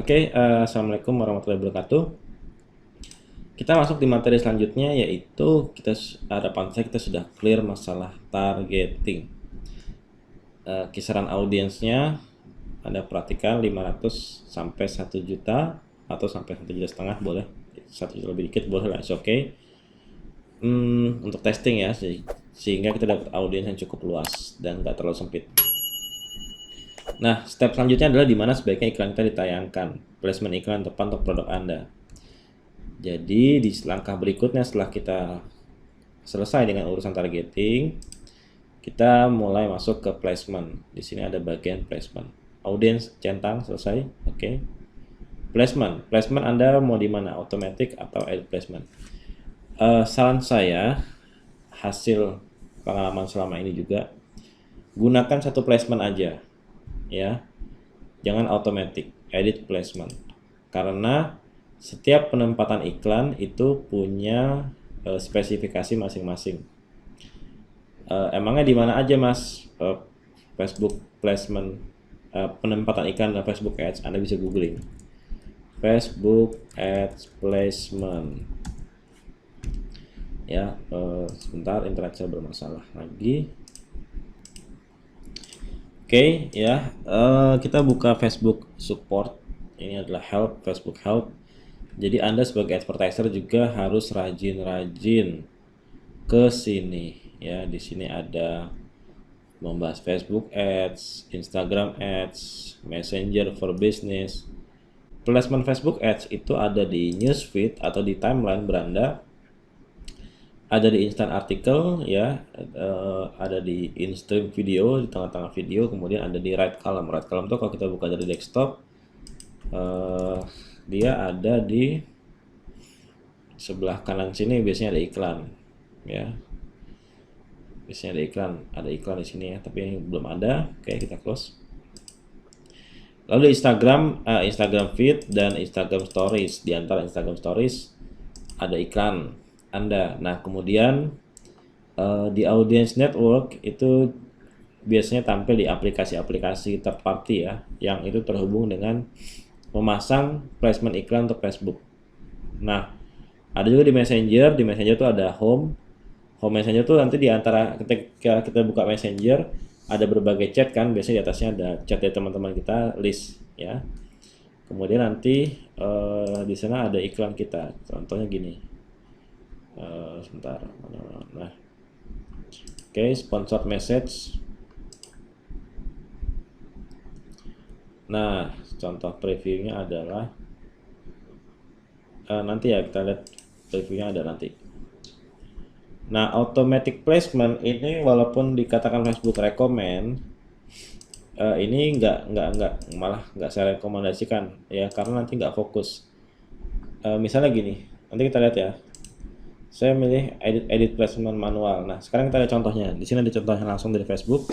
Assalamualaikum warahmatullahi wabarakatuh. Kita masuk di materi selanjutnya, yaitu harapan saya kita sudah clear masalah targeting. Kisaran audiensnya Anda perhatikan 500 sampai 1 juta atau sampai 1,5 juta boleh, 1 juta lebih dikit boleh lah, oke. Untuk testing ya, sehingga kita dapat audiens yang cukup luas dan nggak terlalu sempit. Nah, step selanjutnya adalah di mana sebaiknya iklan kita ditayangkan, placement iklan tepat untuk produk Anda. Jadi di langkah berikutnya setelah kita selesai dengan urusan targeting, kita mulai masuk ke placement. Di sini ada bagian placement. Audience centang selesai, oke. Placement Anda mau di mana? Automatic atau edit placement? Saran saya, hasil pengalaman selama ini juga, gunakan satu placement aja. Ya, jangan automatic, edit placement, karena setiap penempatan iklan itu punya spesifikasi masing-masing. Emangnya di mana aja mas Facebook placement, penempatan iklan dalam Facebook Ads? Anda bisa googling Facebook Ads placement ya. Sebentar, internet saya bermasalah lagi. Oke, ya, kita buka Facebook support. Ini adalah help, Facebook help. Jadi Anda sebagai advertiser juga harus rajin-rajin ke sini ya. Di sini ada membahas Facebook Ads, Instagram Ads, Messenger for Business. Placement Facebook Ads itu ada di newsfeed atau di timeline beranda. Ada di instant article ya, ada di in-stream video, di tengah-tengah video, kemudian ada di right column. Right column itu kalau kita buka dari desktop, dia ada di sebelah kanan sini, biasanya ada iklan ya. Biasanya ada iklan di sini ya, tapi belum ada. Oke, kita close. Lalu di Instagram feed dan Instagram stories. Di antara Instagram stories ada iklan Anda. Nah, kemudian di audience network itu biasanya tampil di aplikasi-aplikasi third party ya, yang itu terhubung dengan memasang placement iklan untuk Facebook. Nah, ada juga di Messenger. Di Messenger tuh ada home Messenger tuh nanti di antara ketika kita buka Messenger ada berbagai chat kan, biasanya di atasnya ada chat dari teman-teman kita, list ya. Kemudian nanti di sana ada iklan kita. Contohnya gini. Sebentar. Nah, oke, sponsored message. Nah, contoh previewnya adalah nanti ya, kita lihat previewnya ada nanti. Nah, automatic placement ini walaupun dikatakan Facebook recommend, ini malah nggak saya rekomendasikan ya, karena nanti nggak fokus. Misalnya gini, nanti kita lihat ya. Saya milih edit placement manual. Nah, sekarang kita lihat contohnya. Di sini ada contohnya langsung dari Facebook.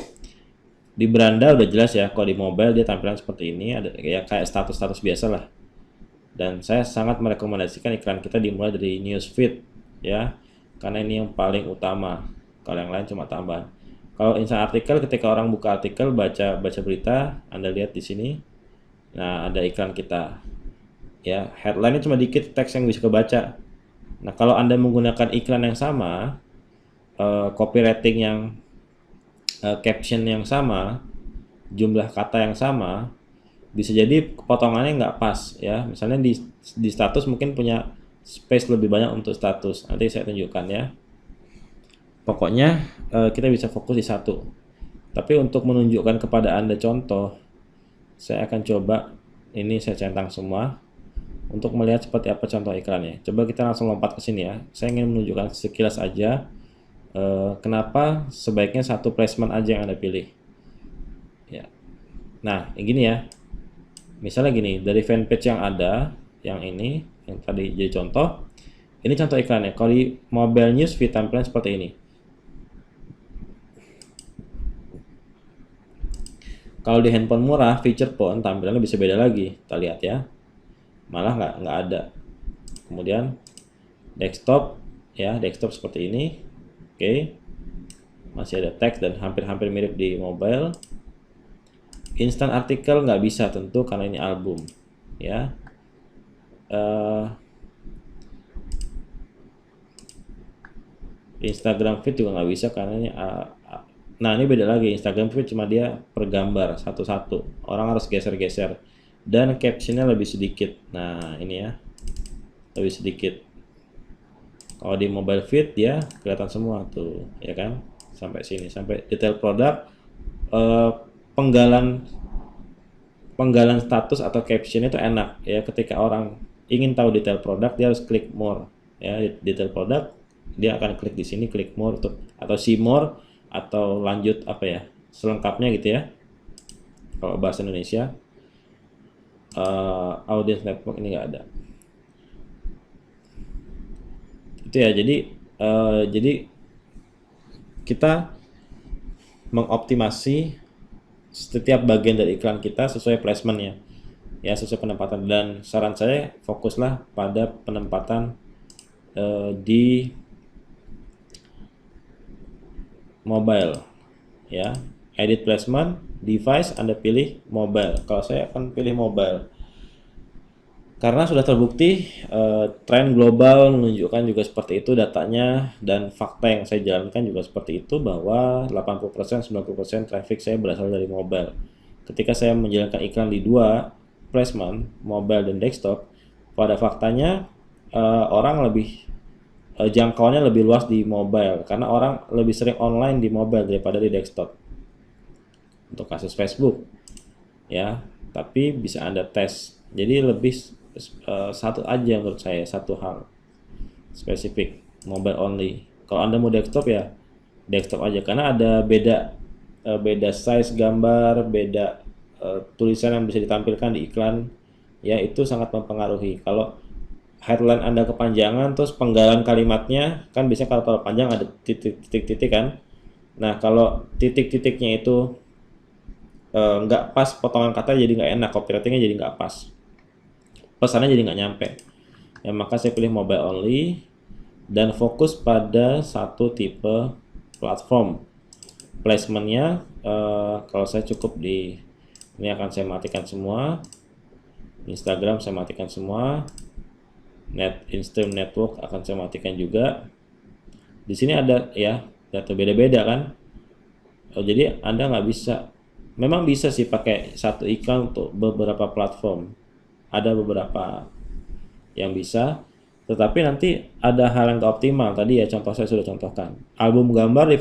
Di beranda udah jelas ya. Kalau di mobile dia tampilan seperti ini, ada ya kayak status-status biasa lah. Dan saya sangat merekomendasikan iklan kita dimulai dari newsfeed ya, karena ini yang paling utama. Kalau yang lain cuma tambahan. Kalau instant artikel, ketika orang buka artikel, baca berita, Anda lihat di sini. Nah, ada iklan kita. Ya, headline-nya cuma dikit, teks yang bisa kebaca. Nah, kalau Anda menggunakan iklan yang sama, copywriting yang caption yang sama, jumlah kata yang sama, bisa jadi potongannya nggak pas ya. Misalnya di status mungkin punya space lebih banyak untuk status. Nanti saya tunjukkan ya. Pokoknya kita bisa fokus di satu. Tapi untuk menunjukkan kepada Anda contoh, saya akan coba ini saya centang semua untuk melihat seperti apa contoh iklannya. Coba kita langsung lompat ke sini ya. Saya ingin menunjukkan sekilas aja kenapa sebaiknya satu placement aja yang Anda pilih. Ya. Nah, gini ya. Misalnya gini, dari fanpage yang ada, yang ini, yang tadi jadi contoh, ini contoh iklannya. Kalau di mobile news feed tampilan seperti ini. Kalau di handphone murah, feature phone tampilannya bisa beda lagi. Kita lihat ya. Malah nggak ada. Kemudian desktop ya, desktop seperti ini. Oke. Masih ada teks dan hampir-hampir mirip di mobile. Instant artikel nggak bisa tentu karena ini album. ya. Eh, Instagram feed juga nggak bisa karena ini nah ini beda lagi. Instagram feed cuma dia per gambar satu-satu, orang harus geser-geser, dan captionnya lebih sedikit. Nah ini ya, lebih sedikit. Kalau di mobile feed dia kelihatan semua tuh, ya kan, sampai sini, sampai detail produk. Penggalan penggalan status atau caption itu enak ya, ketika orang ingin tahu detail produk dia harus klik more ya, detail produk, dia akan klik di sini, klik more tuh, atau see more, atau lanjut apa ya, selengkapnya gitu ya kalau bahasa Indonesia. Audience network ini nggak ada itu ya. Jadi kita mengoptimasi setiap bagian dari iklan kita sesuai placementnya ya, sesuai penempatan. Dan saran saya fokuslah pada penempatan di mobile ya. Edit placement device, Anda pilih mobile. Kalau saya akan pilih mobile karena sudah terbukti tren global menunjukkan juga seperti itu datanya, dan fakta yang saya jalankan juga seperti itu, bahwa 80% 90% traffic saya berasal dari mobile. Ketika saya menjalankan iklan di dua placement, mobile dan desktop, pada faktanya orang lebih jangkauannya lebih luas di mobile karena orang lebih sering online di mobile daripada di desktop untuk kasus Facebook ya. Tapi bisa Anda tes, jadi lebih satu aja menurut saya, satu hal spesifik, mobile only. Kalau Anda mau desktop ya desktop aja, karena ada beda size gambar, beda tulisan yang bisa ditampilkan di iklan ya, itu sangat mempengaruhi. Kalau headline Anda kepanjangan, terus penggalan kalimatnya kan biasanya kalau terlalu panjang ada titik-titik kan. Nah kalau titik-titiknya itu nggak pas, potongan kata jadi nggak enak, copywritingnya jadi nggak pas, pesannya jadi nggak nyampe ya. Maka saya pilih mobile only dan fokus pada satu tipe platform. Placementnya kalau saya cukup di ini, akan saya matikan semua. Instagram saya matikan semua, Instagram network akan saya matikan juga. Di sini ada ya data beda-beda kan. Jadi Anda nggak bisa, memang bisa sih pakai satu iklan untuk beberapa platform, ada beberapa yang bisa, tetapi nanti ada hal yang gak optimal. Tadi ya contoh saya sudah contohkan, album gambar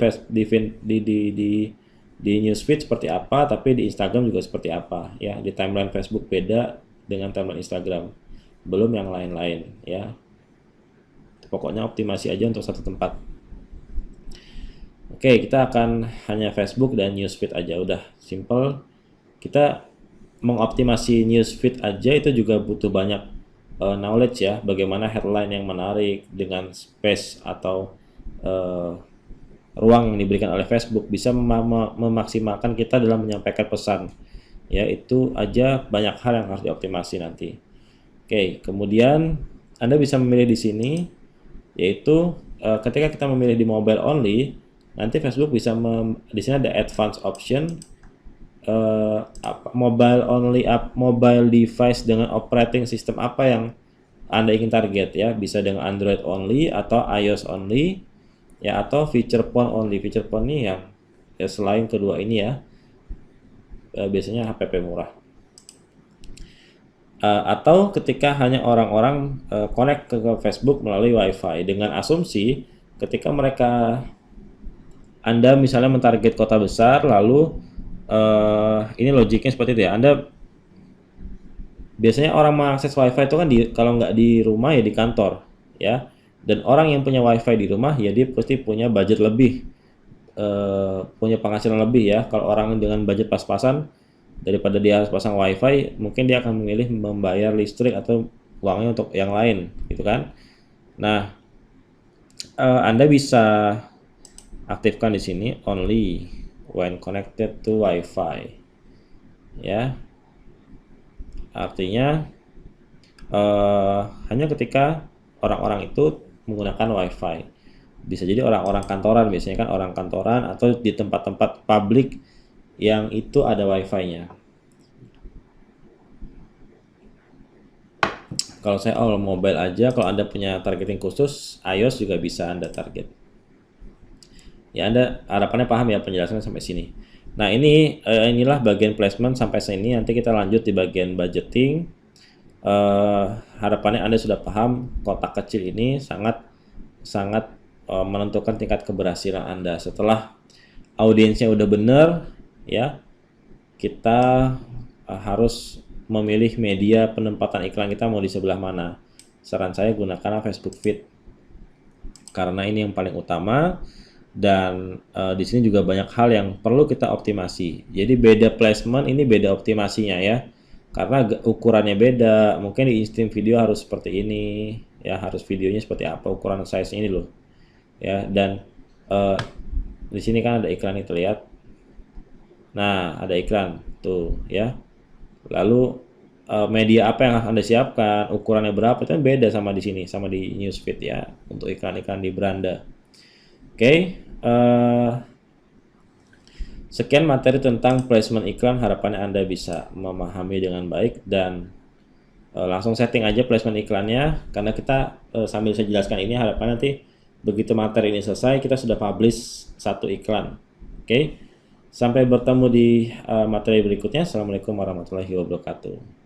di newsfeed seperti apa, tapi di Instagram juga seperti apa ya, di timeline Facebook beda dengan timeline Instagram, belum yang lain-lain ya. Pokoknya optimasi aja untuk satu tempat. Oke, kita akan hanya Facebook dan newsfeed aja, udah simple. Kita mengoptimasi newsfeed aja itu juga butuh banyak knowledge ya, bagaimana headline yang menarik dengan space atau ruang yang diberikan oleh Facebook bisa memaksimalkan kita dalam menyampaikan pesan ya. Itu aja banyak hal yang harus dioptimasi nanti. Oke, kemudian Anda bisa memilih di sini, yaitu ketika kita memilih di mobile only, nanti Facebook bisa di sini ada advanced option, mobile only mobile device dengan operating system apa yang Anda ingin target ya, bisa dengan Android only atau iOS only ya, atau feature phone only. Feature phone ini yang ya selain kedua ini ya, biasanya HPP murah. Atau ketika hanya orang-orang connect ke Facebook melalui WiFi, dengan asumsi ketika mereka, Anda misalnya mentarget kota besar, lalu ini logiknya seperti itu ya. Anda biasanya orang mengakses WiFi itu kan kalau nggak di rumah ya di kantor ya. Dan orang yang punya WiFi di rumah ya dia pasti punya budget lebih, punya penghasilan lebih ya. Kalau orang dengan budget pas-pasan, daripada dia harus pasang WiFi, mungkin dia akan memilih membayar listrik atau uangnya untuk yang lain gitu kan. Nah, Anda bisa aktifkan di sini only when connected to WiFi ya. Artinya hanya ketika orang-orang itu menggunakan WiFi. Bisa jadi orang-orang kantoran, biasanya kan orang kantoran atau di tempat-tempat publik yang itu ada WiFi-nya. Kalau saya all mobile aja, kalau Anda punya targeting khusus, iOS juga bisa Anda target. Ya, Anda harapannya paham ya penjelasannya sampai sini. Nah, inilah bagian placement sampai sini. Nanti kita lanjut di bagian budgeting. Harapannya Anda sudah paham kotak kecil ini sangat menentukan tingkat keberhasilan Anda. Setelah audiensnya udah bener, ya, kita harus memilih media penempatan iklan kita mau di sebelah mana. Saran saya gunakan Facebook Feed karena ini yang paling utama, dan di sini juga banyak hal yang perlu kita optimasi. Jadi beda placement, ini beda optimasinya ya, karena ukurannya beda. Mungkin di Instant Video harus seperti ini ya, harus videonya seperti apa, ukuran size ini loh ya. Dan di sini kan ada iklan itu, lihat. Nah, ada iklan tuh ya. Lalu media apa yang Anda siapkan, ukurannya berapa, itu kan beda sama di sini, sama di Newsfeed ya, untuk iklan-iklan di beranda. Oke, sekian materi tentang placement iklan. Harapannya Anda bisa memahami dengan baik, dan langsung setting aja placement iklannya, karena kita sambil saya jelaskan ini, harapan nanti begitu materi ini selesai kita sudah publish satu iklan. Oke, sampai bertemu di materi berikutnya. Assalamualaikum warahmatullahi wabarakatuh.